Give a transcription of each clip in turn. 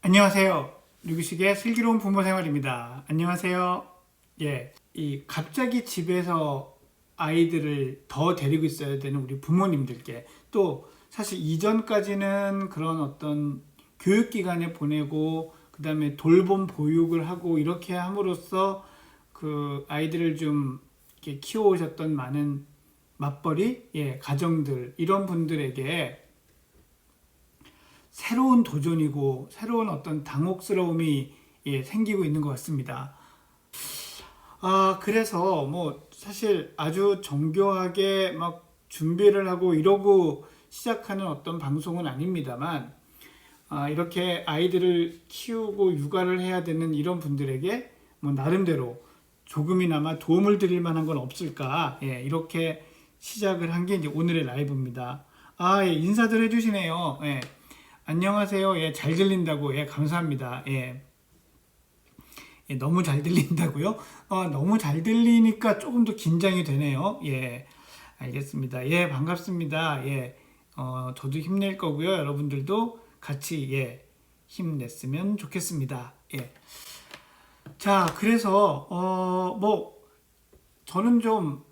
안녕하세요. 누구식의 슬기로운 부모 생활입니다. 안녕하세요. 이 갑자기 집에서 아이들을 더 데리고 있어야 되는 우리 부모님들께 또 사실 이전까지는 그런 어떤 교육기관에 보내고 그 다음에 돌봄 보육을 하고 이렇게 함으로써 그 아이들을 좀 이렇게 키워오셨던 많은 맞벌이 가정들 이런 분들에게 새로운 도전이고 새로운 어떤 당혹스러움이 생기고 있는 것 같습니다. 그래서 뭐 사실 아주 정교하게 막 준비를 하고 이러고 시작하는 어떤 방송은 아닙니다만, 이렇게 아이들을 키우고 육아를 해야 되는 이런 분들에게 뭐 나름대로 조금이나마 도움을 드릴 만한 건 없을까, 이렇게 시작을 한 게 이제 오늘의 라이브입니다. 인사들 해주시네요. 안녕하세요. 잘 들린다고. 감사합니다. 너무 잘 들린다고요? 너무 잘 들리니까 조금 더 긴장이 되네요. 알겠습니다. 반갑습니다. 저도 힘낼 거고요. 여러분들도 같이 힘냈으면 좋겠습니다. 자, 그래서 뭐 저는 좀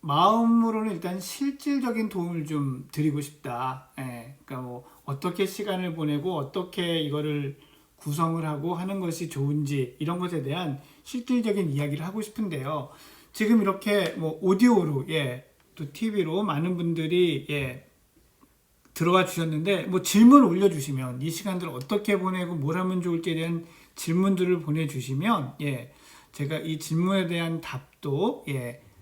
마음으로는 일단 실질적인 도움을 좀 드리고 싶다. 그러니까 뭐 어떻게 시간을 보내고 어떻게 이거를 구성을 하고 하는 것이 좋은지 이런 것에 대한 실질적인 이야기를 하고 싶은데요. 지금 이렇게 뭐 오디오로 또 TV로 많은 분들이 들어와 주셨는데 뭐 질문 올려주시면 이 시간들 어떻게 보내고 뭘 하면 좋을지에 대한 질문들을 보내주시면 제가 이 질문에 대한 답도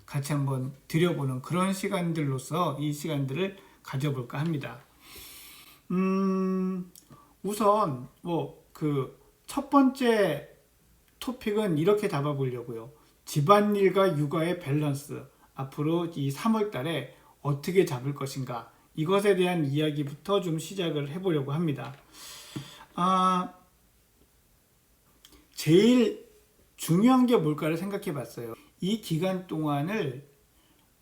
같이 한번 드려보는 그런 시간들로서 이 시간들을 가져볼까 합니다. 우선 뭐 그 첫 번째 토픽은 이렇게 잡아보려고요. 집안일과 육아의 밸런스, 앞으로 이 3월 달에 어떻게 잡을 것인가, 이것에 대한 이야기부터 좀 시작을 해보려고 합니다. 제일 중요한 게 뭘까를 생각해 봤어요. 이 기간 동안을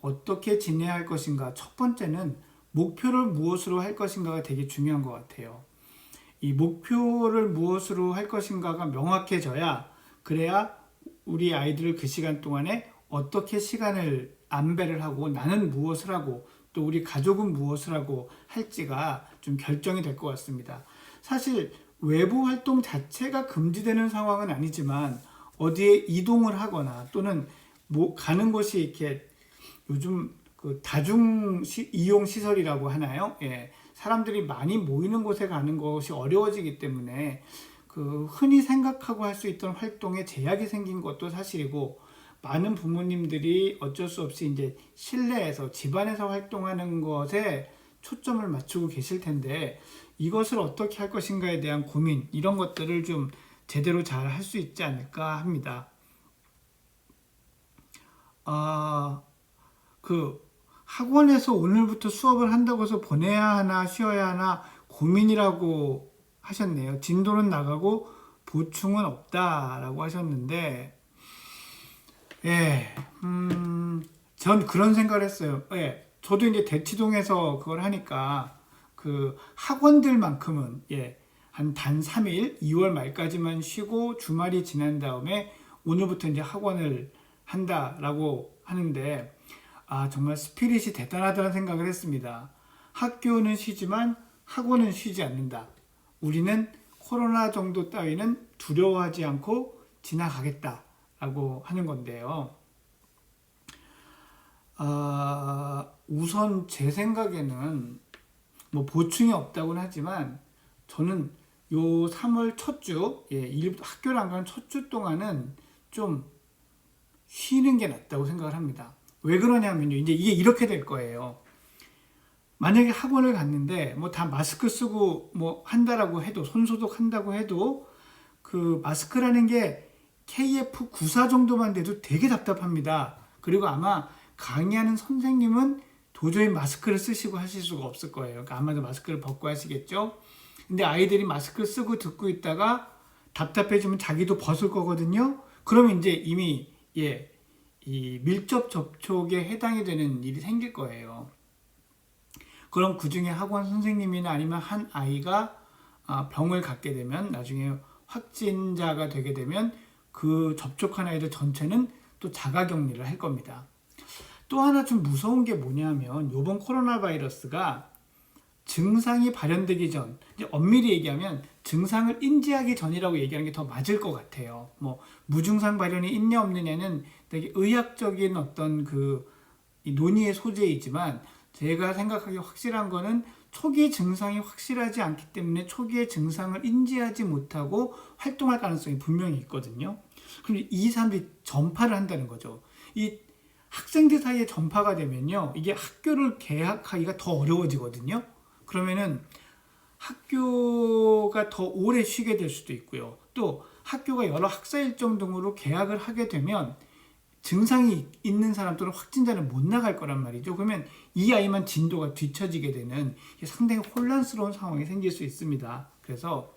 어떻게 지내야 할 것인가. 첫 번째는 목표를 무엇으로 할 것인가가 되게 중요한 것 같아요. 이 목표를 무엇으로 할 것인가가 명확해져야, 그래야 우리 아이들을 그 시간 동안에 어떻게 시간을 안배를 하고 나는 무엇을 하고 또 우리 가족은 무엇을 하고 할지가 좀 결정이 될 것 같습니다. 사실 외부 활동 자체가 금지되는 상황은 아니지만 어디에 이동을 하거나 또는 뭐 가는 곳이 이렇게 요즘 그 다중 이용 시설이라고 하나요? 사람들이 많이 모이는 곳에 가는 것이 어려워지기 때문에 그 흔히 생각하고 할 수 있던 활동에 제약이 생긴 것도 사실이고, 많은 부모님들이 어쩔 수 없이 이제 실내에서 집안에서 활동하는 것에 초점을 맞추고 계실 텐데, 이것을 어떻게 할 것인가에 대한 고민, 이런 것들을 좀 제대로 잘 할 수 있지 않을까 합니다. 그 학원에서 오늘부터 수업을 한다고 해서 보내야 하나 쉬어야 하나 고민이라고 하셨네요. 진도는 나가고 보충은 없다라고 하셨는데, 전 그런 생각을 했어요. 저도 이제 대치동에서 그걸 하니까 그 학원들만큼은 한 단 3일, 2월 말까지만 쉬고 주말이 지난 다음에 오늘부터 이제 학원을 한다라고 하는데, 정말 스피릿이 대단하다는 생각을 했습니다. 학교는 쉬지만 학원은 쉬지 않는다. 우리는 코로나 정도 따위는 두려워하지 않고 지나가겠다라고 하는 건데요. 우선 제 생각에는 뭐 보충이 없다고는 하지만 저는 요 3월 첫 주, 학교를 안 가는 첫 주 동안은 좀 쉬는 게 낫다고 생각을 합니다. 왜 그러냐면요. 이제 이게 이렇게 될 거예요. 만약에 학원을 갔는데 뭐 다 마스크 쓰고 뭐 한다라고 해도, 손소독 한다고 해도 그 마스크라는 게 KF94 정도만 돼도 되게 답답합니다. 그리고 아마 강의하는 선생님은 도저히 마스크를 쓰시고 하실 수가 없을 거예요. 그러니까 아마도 마스크를 벗고 하시겠죠. 근데 아이들이 마스크 쓰고 듣고 있다가 답답해지면 자기도 벗을 거거든요. 그러면 이제 이미 이 밀접 접촉에 해당이 되는 일이 생길 거예요. 그럼 그 중에 학원 선생님이나 아니면 한 아이가 병을 갖게 되면 나중에 확진자가 되게 되면 그 접촉한 아이들 전체는 또 자가격리를 할 겁니다. 또 하나 좀 무서운 게 뭐냐면 이번 코로나 바이러스가 증상이 발현되기 전, 이제 엄밀히 얘기하면 증상을 인지하기 전이라고 얘기하는 게 더 맞을 것 같아요. 뭐 무증상 발현이 있냐 없느냐는 되게 의학적인 어떤 이 논의의 소재이지만 제가 생각하기 확실한 거는 초기 증상이 확실하지 않기 때문에 초기의 증상을 인지하지 못하고 활동할 가능성이 분명히 있거든요. 그럼 이 사람들이 전파를 한다는 거죠. 이 학생들 사이에 전파가 되면요, 이게 학교를 개학하기가 더 어려워지거든요. 그러면은 학교가 더 오래 쉬게 될 수도 있고요. 또 학교가 여러 학사 일정 등으로 개학을 하게 되면 증상이 있는 사람들은 확진자는 못 나갈 거란 말이죠. 그러면 이 아이만 진도가 뒤처지게 되는 상당히 혼란스러운 상황이 생길 수 있습니다. 그래서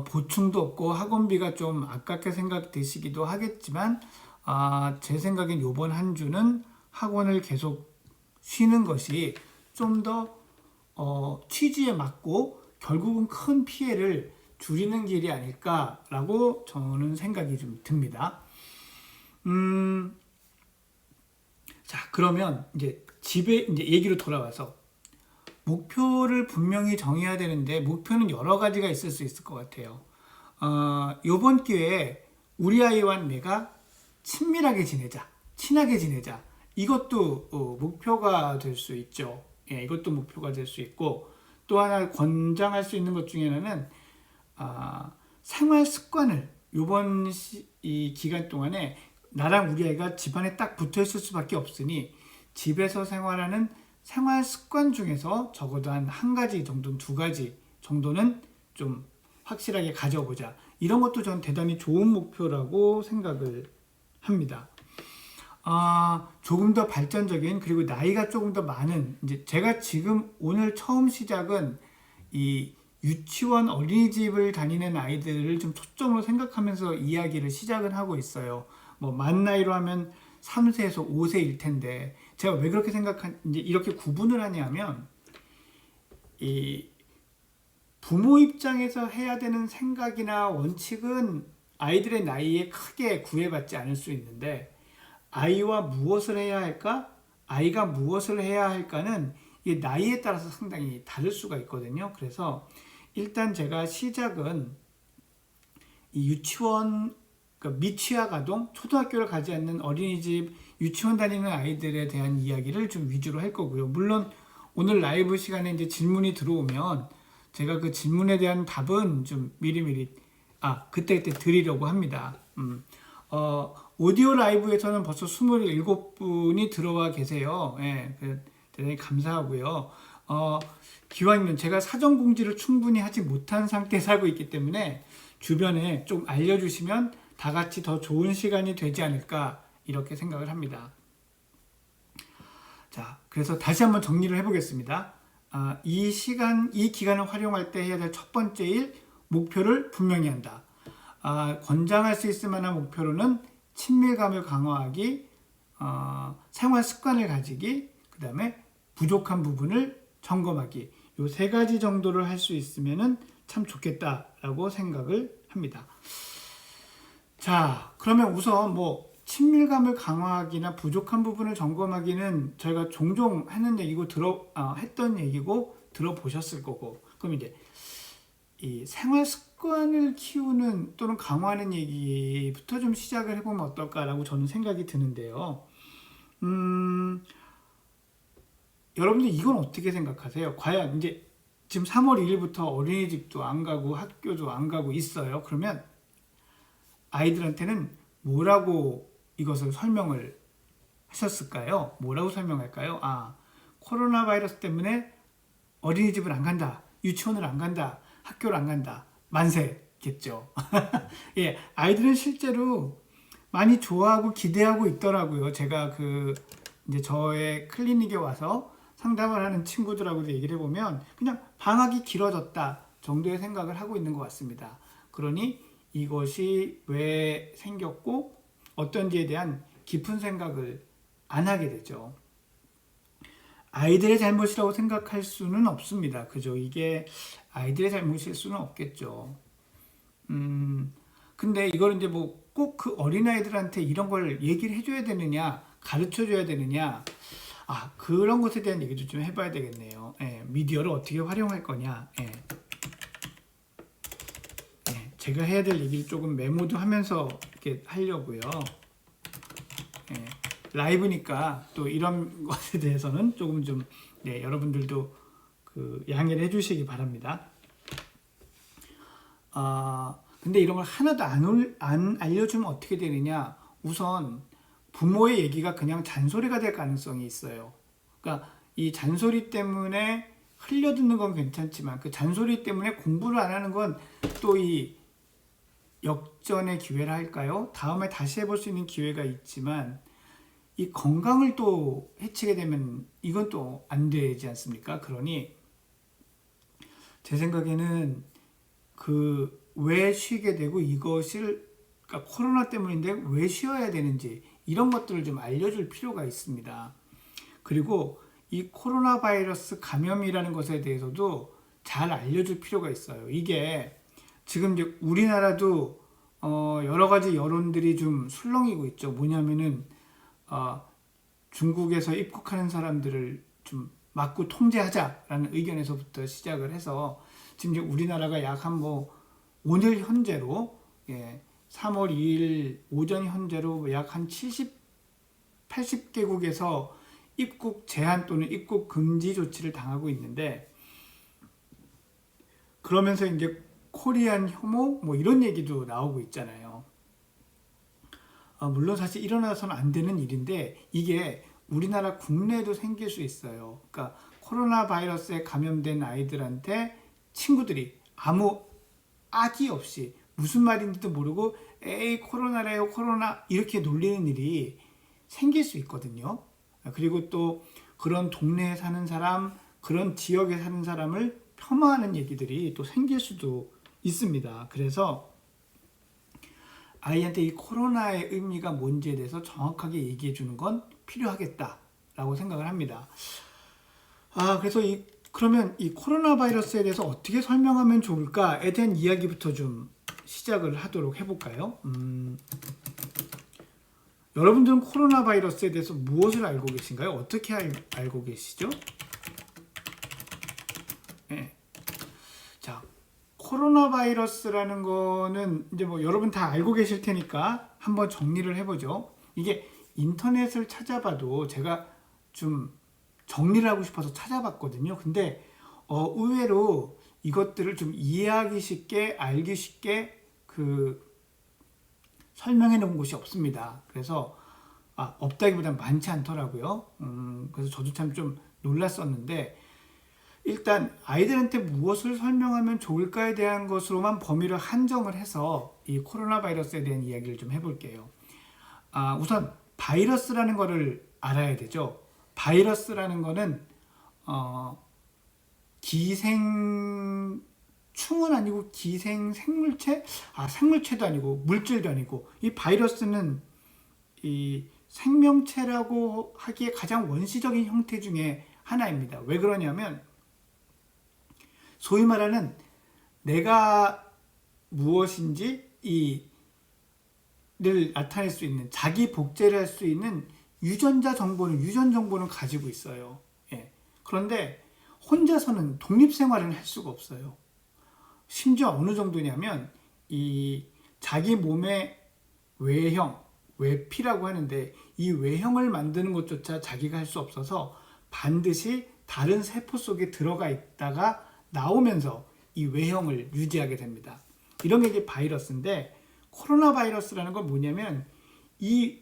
보충도 없고 학원비가 좀 아깝게 생각되시기도 하겠지만 제 생각엔 이번 한 주는 학원을 계속 쉬는 것이 좀 더 취지에 맞고 결국은 큰 피해를 줄이는 길이 아닐까라고 저는 생각이 좀 듭니다. 자, 그러면 이제 집에 이제 얘기로 돌아와서 목표를 분명히 정해야 되는데 목표는 여러 가지가 있을 수 있을 것 같아요. 이번 기회에 우리 아이와 내가 친밀하게 지내자, 친하게 지내자. 이것도 목표가 될 수 있죠. 예, 이것도 목표가 될 수 있고 또 하나 권장할 수 있는 것 중에 하나는 생활 습관을 이 기간 동안에 나랑 우리 아이가 집안에 딱 붙어 있을 수밖에 없으니 집에서 생활하는 생활 습관 중에서 적어도 한 가지 정도는 두 가지 정도는 좀 확실하게 가져보자. 이런 것도 전 대단히 좋은 목표라고 생각을 합니다. 조금 더 발전적인 그리고 나이가 조금 더 많은 이제 제가 지금 오늘 처음 시작은 이 유치원 어린이집을 다니는 아이들을 좀 초점으로 생각하면서 이야기를 시작을 하고 있어요. 뭐 만 나이로 하면 3세에서 5세일 텐데 제가 왜 그렇게 이제 이렇게 구분을 하냐면 이 부모 입장에서 해야 되는 생각이나 원칙은 아이들의 나이에 크게 구애받지 않을 수 있는데 아이와 무엇을 해야 할까? 아이가 무엇을 해야 할까는 이 나이에 따라서 상당히 다를 수가 있거든요. 그래서 일단 제가 시작은 이 유치원, 그러니까 미취학 아동, 초등학교를 가지 않는 어린이집, 유치원 다니는 아이들에 대한 이야기를 좀 위주로 할 거고요. 물론 오늘 라이브 시간에 이제 질문이 들어오면 제가 그 질문에 대한 답은 좀 미리미리 그때 드리려고 합니다. 오디오 라이브에서는 벌써 27분이 들어와 계세요. 예, 대단히 감사하고요. 기왕이면 제가 사전 공지를 충분히 하지 못한 상태에서 하고 있기 때문에 주변에 좀 알려주시면 다 같이 더 좋은 시간이 되지 않을까 이렇게 생각을 합니다. 자, 그래서 다시 한번 정리를 해보겠습니다. 이 기간을 활용할 때 해야 될 첫 번째 일, 목표를 분명히 한다. 권장할 수 있을 만한 목표로는 친밀감을 강화하기, 생활 습관을 가지기, 그 다음에 부족한 부분을 점검하기. 이 세 가지 정도를 할 수 있으면 참 좋겠다라고 생각을 합니다. 자, 그러면 우선 뭐 친밀감을 강화하기나 부족한 부분을 점검하기는 저희가 종종 하는 얘기고 했던 얘기고 들어보셨을 거고, 그럼 이제 이 생활 습관을 키우는 또는 강화하는 얘기부터 좀 시작을 해보면 어떨까라고 저는 생각이 드는데요. 여러분들 이건 어떻게 생각하세요? 과연 이제 지금 3월 1일부터 어린이집도 안 가고 학교도 안 가고 있어요. 그러면 아이들한테는 뭐라고 이것을 설명을 하셨을까요? 뭐라고 설명할까요? 코로나 바이러스 때문에 어린이집을 안 간다, 유치원을 안 간다, 학교를 안 간다, 만세겠죠. 예, 아이들은 실제로 많이 좋아하고 기대하고 있더라고요. 제가 이제 저의 클리닉에 와서 상담을 하는 친구들하고도 얘기를 해보면 그냥 방학이 길어졌다 정도의 생각을 하고 있는 것 같습니다. 그러니 이것이 왜 생겼고 어떤지에 대한 깊은 생각을 안 하게 되죠. 아이들의 잘못이라고 생각할 수는 없습니다. 그죠? 이게 아이들의 잘못일 수는 없겠죠. 근데 이걸 이제 뭐 꼭 그 어린아이들한테 이런 걸 얘기를 해줘야 되느냐, 가르쳐 줘야 되느냐, 그런 것에 대한 얘기도 좀 해봐야 되겠네요. 예, 미디어를 어떻게 활용할 거냐. 예. 예, 제가 해야 될 얘기를 조금 메모도 하면서 이렇게 하려고요. 예, 라이브니까 또 이런 것에 대해서는 조금 좀 여러분들도 그 양해를 해주시기 바랍니다. 근데 이런 걸 하나도 안 알려주면 어떻게 되느냐? 우선 부모의 얘기가 그냥 잔소리가 될 가능성이 있어요. 그러니까 이 잔소리 때문에 흘려듣는 건 괜찮지만 그 잔소리 때문에 공부를 안 하는 건 또 이 역전의 기회라 할까요? 다음에 다시 해볼 수 있는 기회가 있지만 이 건강을 또 해치게 되면 이건 또 안 되지 않습니까? 그러니 제 생각에는 그 왜 쉬게 되고 이것을 그러니까 코로나 때문인데 왜 쉬어야 되는지 이런 것들을 좀 알려줄 필요가 있습니다. 그리고 이 코로나 바이러스 감염이라는 것에 대해서도 잘 알려줄 필요가 있어요. 이게 지금 이제 우리나라도 여러 가지 여론들이 좀 술렁이고 있죠. 뭐냐면은 중국에서 입국하는 사람들을 좀 막고 통제하자라는 의견에서부터 시작을 해서 지금 이제 우리나라가 약 한 오늘 현재로 3월 2일 오전 현재로 약 한 70, 80개국에서 입국 제한 또는 입국 금지 조치를 당하고 있는데 그러면서 이제 코리안 혐오 뭐 이런 얘기도 나오고 있잖아요. 물론 사실 일어나서는 안 되는 일인데 이게 우리나라 국내에도 생길 수 있어요. 그러니까 코로나 바이러스에 감염된 아이들한테 친구들이 아무 악의 없이 무슨 말인지도 모르고 에이 코로나래요 코로나 이렇게 놀리는 일이 생길 수 있거든요. 그리고 또 그런 동네에 사는 사람 그런 지역에 사는 사람을 폄하하는 얘기들이 또 생길 수도 있습니다. 그래서 아이한테 이 코로나의 의미가 뭔지에 대해서 정확하게 얘기해 주는 건 필요하겠다라고 생각을 합니다. 그래서 그러면 이 코로나 바이러스에 대해서 어떻게 설명하면 좋을까에 대한 이야기부터 좀 시작을 하도록 해볼까요? 여러분들은 코로나 바이러스에 대해서 무엇을 알고 계신가요? 어떻게 알고 계시죠? 네. 자, 코로나 바이러스라는 거는 이제 뭐 여러분 다 알고 계실 테니까 한번 정리를 해보죠. 이게 인터넷을 찾아봐도 제가 좀 정리를 하고 싶어서 찾아봤거든요. 근데 의외로 이것들을 좀 이해하기 쉽게 알기 쉽게 설명해 놓은 곳이 없습니다. 그래서 없다기보단 많지 않더라고요. 그래서 저도 참 좀 놀랐었는데 일단 아이들한테 무엇을 설명하면 좋을까에 대한 것으로만 범위를 한정을 해서 이 코로나 바이러스에 대한 이야기를 좀 해볼게요. 우선 바이러스라는 거를 알아야 되죠. 바이러스라는 거는 기생충은 아니고 기생 생물체? 생물체도 아니고 물질도 아니고 이 바이러스는 이 생명체라고 하기에 가장 원시적인 형태 중에 하나입니다. 왜 그러냐면 소위 말하는 내가 무엇인지 를 나타낼 수 있는 자기 복제를 할 수 있는 유전 정보는 가지고 있어요. 그런데 혼자서는 독립생활을 할 수가 없어요. 심지어 어느 정도냐면 이 자기 몸의 외형, 외피라고 하는데 이 외형을 만드는 것조차 자기가 할 수 없어서 반드시 다른 세포 속에 들어가 있다가 나오면서 이 외형을 유지하게 됩니다. 이런 게 이제 바이러스인데 코로나 바이러스라는 건 뭐냐면 이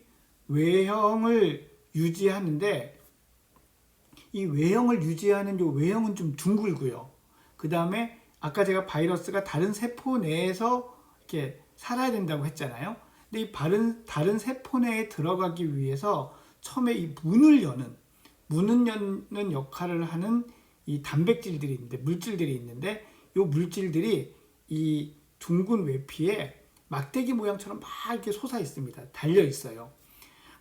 외형을 유지하는데 이 외형을 유지하는 요 외형은 좀 둥글고요. 그 다음에 아까 제가 바이러스가 다른 세포 내에서 이렇게 살아야 된다고 했잖아요. 근데 이 다른 세포 내에 들어가기 위해서 처음에 이 문을 여는 역할을 하는 이 단백질들이 있는데 물질들이 있는데 이 물질들이 이 둥근 외피에 막대기 모양처럼 막 이렇게 솟아 있습니다. 달려 있어요.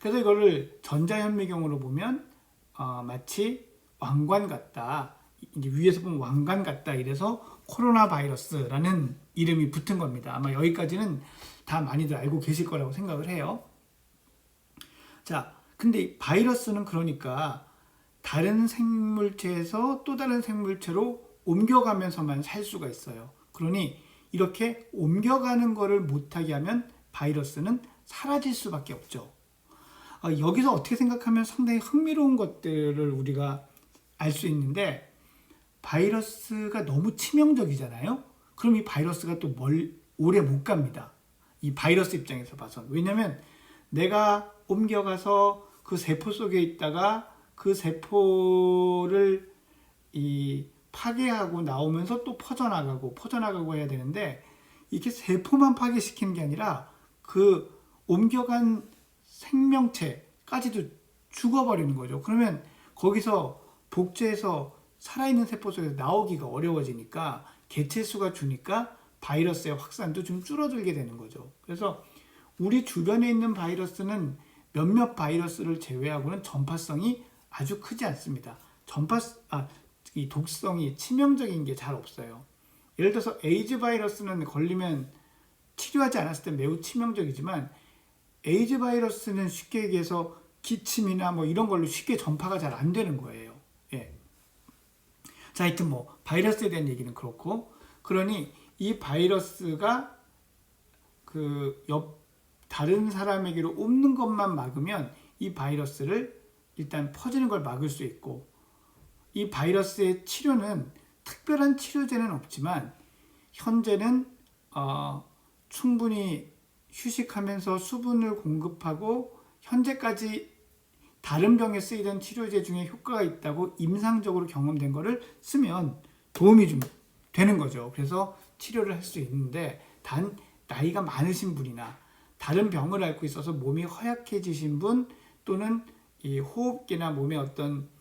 그래서 이거를 전자현미경으로 보면 마치 왕관 같다. 이제 위에서 보면 왕관 같다. 이래서 코로나 바이러스라는 이름이 붙은 겁니다. 아마 여기까지는 다 많이들 알고 계실 거라고 생각을 해요. 자, 근데 바이러스는 그러니까 다른 생물체에서 또 다른 생물체로 옮겨가면서만 살 수가 있어요. 그러니 이렇게 옮겨가는 거를 못하게 하면 바이러스는 사라질 수밖에 없죠. 여기서 어떻게 생각하면 상당히 흥미로운 것들을 우리가 알 수 있는데, 바이러스가 너무 치명적이잖아요. 그럼 이 바이러스가 또 오래 못 갑니다. 이 바이러스 입장에서 봐서. 왜냐면 내가 옮겨가서 그 세포 속에 있다가 그 세포를 파괴하고 나오면서 또 퍼져나가고 해야 되는데, 이렇게 세포만 파괴시키는 게 아니라 그 옮겨간 생명체까지도 죽어버리는 거죠. 그러면 거기서 복제해서 살아있는 세포 속에서 나오기가 어려워지니까 개체수가 주니까 바이러스의 확산도 좀 줄어들게 되는 거죠. 그래서 우리 주변에 있는 바이러스는 몇몇 바이러스를 제외하고는 전파성이 아주 크지 않습니다. 이 독성이 치명적인 게 잘 없어요. 예를 들어서 에이즈 바이러스는 걸리면 치료하지 않았을 때 매우 치명적이지만, 에이즈 바이러스는 쉽게 얘기해서 기침이나 뭐 이런 걸로 쉽게 전파가 잘 안 되는 거예요. 예. 자, 하여튼 뭐 바이러스에 대한 얘기는 그렇고, 그러니 이 바이러스가 다른 사람에게로 옮는 것만 막으면 이 바이러스를 일단 퍼지는 걸 막을 수 있고, 이 바이러스의 치료는 특별한 치료제는 없지만 현재는 충분히 휴식하면서 수분을 공급하고 현재까지 다른 병에 쓰이던 치료제 중에 효과가 있다고 임상적으로 경험된 거를 쓰면 도움이 좀 되는 거죠. 그래서 치료를 할 수 있는데, 단 나이가 많으신 분이나 다른 병을 앓고 있어서 몸이 허약해지신 분, 또는 이 호흡기나 몸의 어떤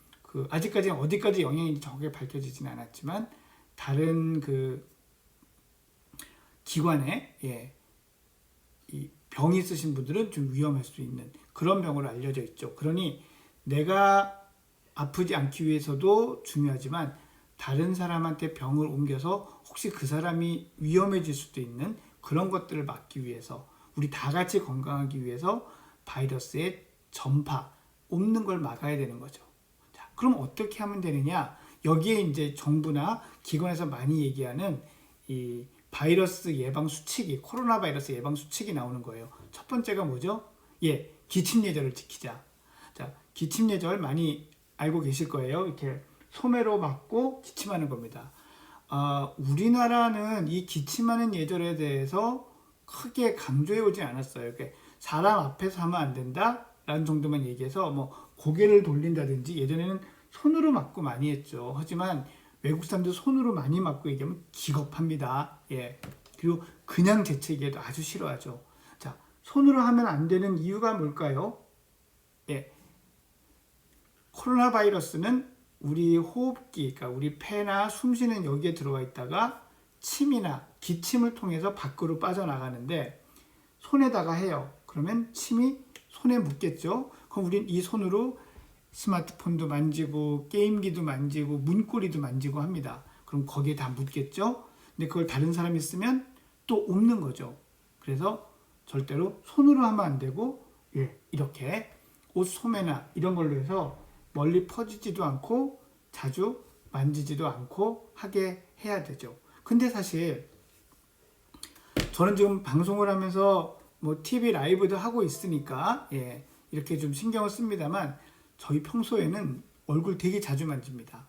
아직까지는 어디까지 영향인지 정확하게 밝혀지지는 않았지만 다른 기관에 이 병이 있으신 분들은 좀 위험할 수 있는 그런 병으로 알려져 있죠. 그러니 내가 아프지 않기 위해서도 중요하지만 다른 사람한테 병을 옮겨서 혹시 그 사람이 위험해질 수도 있는 그런 것들을 막기 위해서, 우리 다 같이 건강하기 위해서 바이러스의 전파, 옮는 걸 막아야 되는 거죠. 자, 그럼 어떻게 하면 되느냐? 여기에 이제 정부나 기관에서 많이 얘기하는 이 바이러스 예방 수칙이, 코로나 바이러스 예방 수칙이 나오는 거예요. 첫 번째가 뭐죠? 기침 예절을 지키자. 자, 기침 예절 많이 알고 계실 거예요. 이렇게 소매로 맞고 기침하는 겁니다. 우리나라는 이 기침하는 예절에 대해서 크게 강조해 오지 않았어요. 사람 앞에서 하면 안 된다 라는 정도만 얘기해서 뭐 고개를 돌린다든지, 예전에는 손으로 맞고 많이 했죠. 하지만 외국 사람들 손으로 많이 맞고 얘기하면 기겁합니다. 그리고 그냥 재채기해도 아주 싫어하죠. 자, 손으로 하면 안 되는 이유가 뭘까요? 코로나 바이러스는 우리 호흡기, 그러니까 우리 폐나 숨쉬는 여기에 들어와 있다가 침이나 기침을 통해서 밖으로 빠져나가는데, 손에다가 해요. 그러면 침이 손에 묻겠죠. 그럼 우린 이 손으로 스마트폰도 만지고 게임기도 만지고 문고리도 만지고 합니다. 그럼 거기에 다 묻겠죠. 근데 그걸 다른 사람이 쓰면 또 옮는 거죠. 그래서 절대로 손으로 하면 안 되고, 이렇게 옷 소매나 이런 걸로 해서 멀리 퍼지지도 않고 자주 만지지도 않고 하게 해야 되죠. 근데 사실 저는 지금 방송을 하면서 뭐 TV 라이브도 하고 있으니까 이렇게 좀 신경을 씁니다만, 저희 평소에는 얼굴 되게 자주 만집니다.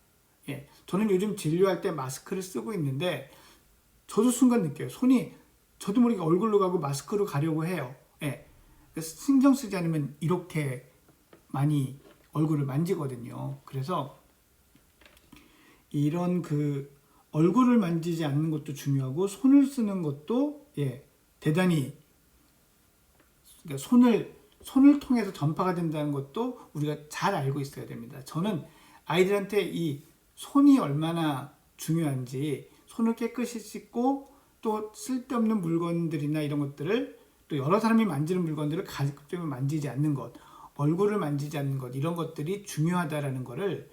저는 요즘 진료할 때 마스크를 쓰고 있는데 저도 순간 느껴요. 손이 저도 모르게 얼굴로 가고 마스크로 가려고 해요. 신경 쓰지 않으면 이렇게 많이 얼굴을 만지거든요. 그래서 이런 얼굴을 만지지 않는 것도 중요하고, 손을 쓰는 것도 대단히, 그러니까 손을 통해서 전파가 된다는 것도 우리가 잘 알고 있어야 됩니다. 저는 아이들한테 이 손이 얼마나 중요한지, 손을 깨끗이 씻고 또 쓸데없는 물건들이나 이런 것들을, 또 여러 사람이 만지는 물건들을 가급적이면 만지지 않는 것, 얼굴을 만지지 않는 것, 이런 것들이 중요하다라는 것을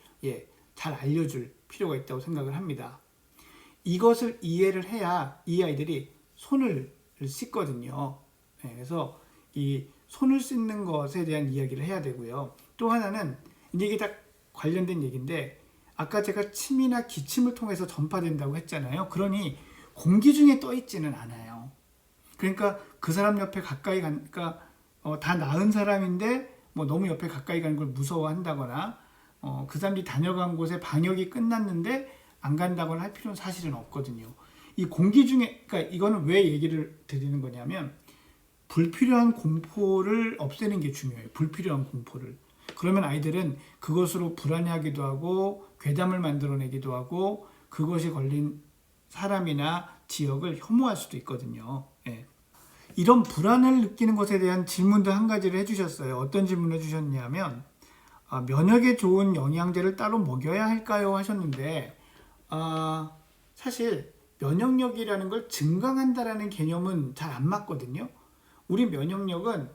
잘 알려줄 필요가 있다고 생각을 합니다. 이것을 이해를 해야 이 아이들이 손을 씻거든요. 네, 그래서 이 손을 씻는 것에 대한 이야기를 해야 되고요. 또 하나는 이게 다 관련된 얘기인데 아까 제가 침이나 기침을 통해서 전파된다고 했잖아요. 그러니 공기 중에 떠 있지는 않아요. 그러니까 그 사람 옆에 가까이 가니까 다 나은 사람인데 뭐 너무 옆에 가까이 가는 걸 무서워한다거나 그 사람들이 다녀간 곳에 방역이 끝났는데 안 간다거나 할 필요는 사실은 없거든요. 이 공기 중에, 그러니까 이거는 왜 얘기를 드리는 거냐면 불필요한 공포를 없애는 게 중요해요. 불필요한 공포를. 그러면 아이들은 그것으로 불안해하기도 하고 괴담을 만들어내기도 하고 그것이 걸린 사람이나 지역을 혐오할 수도 있거든요. 예. 이런 불안을 느끼는 것에 대한 질문도 한 가지를 해주셨어요. 어떤 질문을 해주셨냐면 면역에 좋은 영양제를 따로 먹여야 할까요? 하셨는데 사실 면역력이라는 걸 증강한다라는 개념은 잘 안 맞거든요. 우리 면역력은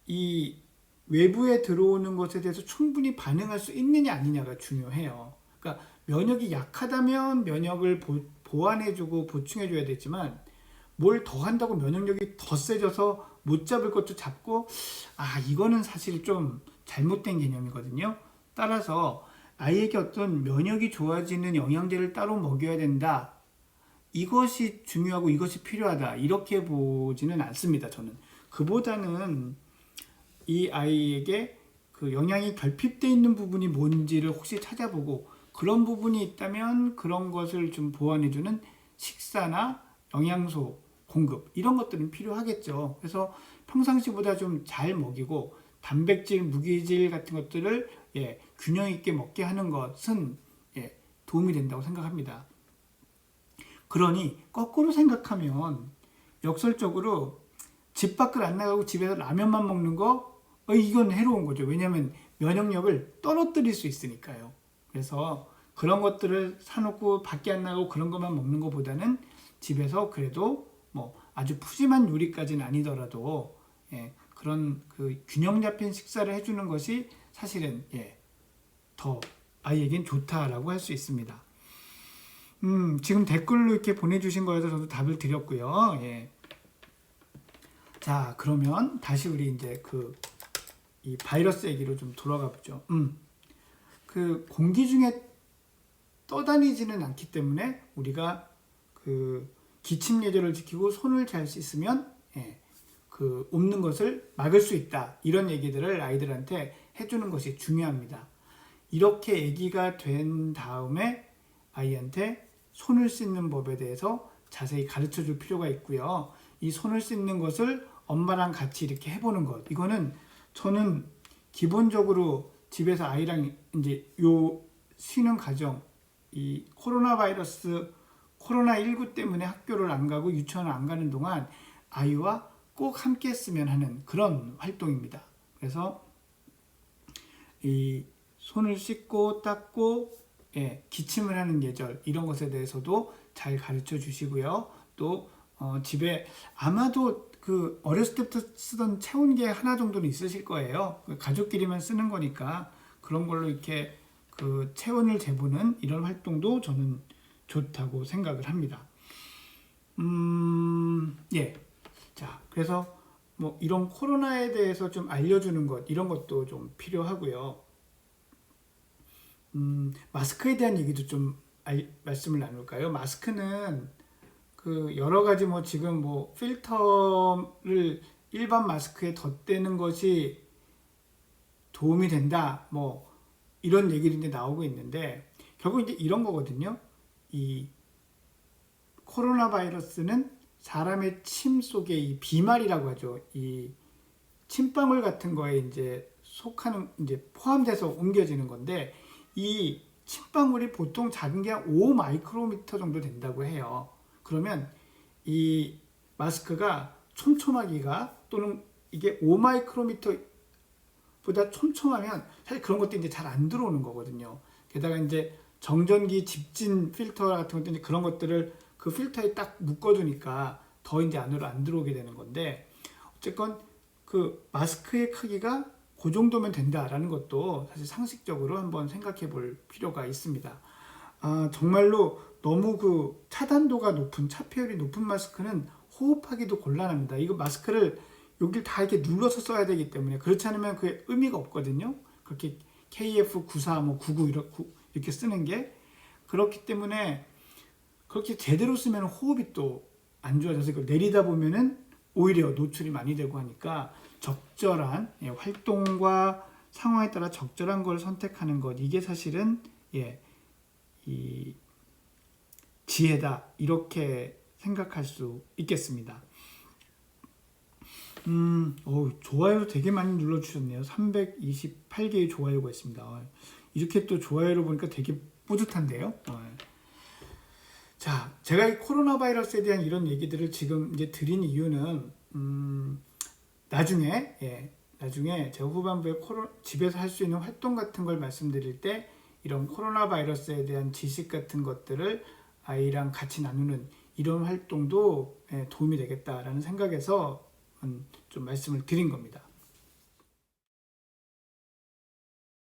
이 외부에 들어오는 것에 대해서 충분히 반응할 수 있느냐 아니냐가 중요해요. 그러니까 면역이 약하다면 면역을 보완해주고 보충해줘야 되지만 뭘 더 한다고 면역력이 더 세져서 못 잡을 것도 잡고 이거는 사실 좀 잘못된 개념이거든요. 따라서 아이에게 어떤 면역이 좋아지는 영양제를 따로 먹여야 된다. 이것이 중요하고 이것이 필요하다. 이렇게 보지는 않습니다. 저는. 그보다는 이 아이에게 그 영양이 결핍되어 있는 부분이 뭔지를 혹시 찾아보고 그런 부분이 있다면 그런 것을 좀 보완해주는 식사나 영양소 공급 이런 것들은 필요하겠죠. 그래서 평상시보다 좀 잘 먹이고 단백질, 무기질 같은 것들을 균형 있게 먹게 하는 것은 도움이 된다고 생각합니다. 그러니 거꾸로 생각하면 역설적으로 집 밖을 안 나가고 집에서 라면만 먹는 거 이건 해로운 거죠. 왜냐하면 면역력을 떨어뜨릴 수 있으니까요. 그래서 그런 것들을 사놓고 밖에 안 나가고 그런 것만 먹는 것보다는 집에서 그래도 뭐 아주 푸짐한 요리까지는 아니더라도 그런 그 균형 잡힌 식사를 해주는 것이 사실은 더 아이에겐 좋다라고 할 수 있습니다. 지금 댓글로 이렇게 보내주신 거여서 저도 답을 드렸고요. 자, 그러면 다시 우리 이제 이 바이러스 얘기로 좀 돌아가 보죠. 그 공기 중에 떠다니지는 않기 때문에 우리가 그 기침 예절을 지키고 손을 잘 씻으면 그 옮는 것을 막을 수 있다. 이런 얘기들을 아이들한테 해주는 것이 중요합니다. 이렇게 얘기가 된 다음에 아이한테 손을 씻는 법에 대해서 자세히 가르쳐 줄 필요가 있고요. 이 손을 씻는 것을 엄마랑 같이 이렇게 해보는 것. 이거는 저는 기본적으로 집에서 아이랑 이제 쉬는 가정, 이 코로나19 때문에 학교를 안 가고 유치원을 안 가는 동안 아이와 꼭 함께 했으면 하는 그런 활동입니다. 그래서 이 손을 씻고 닦고 기침을 하는 예절 이런 것에 대해서도 잘 가르쳐 주시고요. 또 집에 아마도 그 어렸을 때부터 쓰던 체온계 하나 정도는 있으실 거예요. 가족끼리만 쓰는 거니까 그런 걸로 이렇게 그 체온을 재보는 이런 활동도 저는 좋다고 생각을 합니다. 자, 그래서 뭐 이런 코로나에 대해서 좀 알려주는 것 이런 것도 좀 필요하고요. 마스크에 대한 얘기도 좀 말씀을 나눌까요? 마스크는 그 여러 가지 뭐 지금 뭐 필터를 일반 마스크에 덧대는 것이 도움이 된다 뭐 이런 얘기들이 이제 나오고 있는데 결국 이제 이런 거거든요. 이 코로나 바이러스는 사람의 침 속에 이 비말이라고 하죠. 이 침방울 같은 거에 이제 속하는 이제 포함돼서 옮겨지는 건데 이 침방울이 보통 작은 게 한 5 마이크로미터 정도 된다고 해요. 그러면 이 마스크가 촘촘하기가 또는 이게 5 마이크로미터 보다 촘촘하면 사실 그런 것도 이제 잘 안 들어오는 거거든요. 게다가 이제 정전기 집진 필터 같은 것도 이제 그런 것들을 그 필터에 딱 묶어두니까 더 이제 안으로 안 들어오게 되는 건데 어쨌건 그 마스크의 크기가 그 정도면 된다라는 것도 사실 상식적으로 한번 생각해 볼 필요가 있습니다. 정말로 너무 그 차단도가 높은, 차폐율이 높은 마스크는 호흡하기도 곤란합니다. 이거 마스크를 여길 다 이렇게 눌러서 써야 되기 때문에, 그렇지 않으면 그게 의미가 없거든요. 그렇게 KF94, 뭐 99 이렇게 쓰는 게. 그렇기 때문에 그렇게 제대로 쓰면 호흡이 또 안 좋아져서 이걸 내리다 보면은 오히려 노출이 많이 되고 하니까 적절한 활동과 상황에 따라 적절한 걸 선택하는 것, 이게 사실은 이 지혜다, 이렇게 생각할 수 있겠습니다. 좋아요도 되게 많이 눌러주셨네요. 328개의 좋아요가 있습니다. 이렇게 또 좋아요를 보니까 되게 뿌듯한데요. 자, 제가 이 코로나 바이러스에 대한 이런 얘기들을 지금 이제 드린 이유는, 나중에 제가 후반부에 집에서 할 수 있는 활동 같은 걸 말씀드릴 때 이런 코로나 바이러스에 대한 지식 같은 것들을 아이랑 같이 나누는 이런 활동도 도움이 되겠다라는 생각에서 좀 말씀을 드린 겁니다.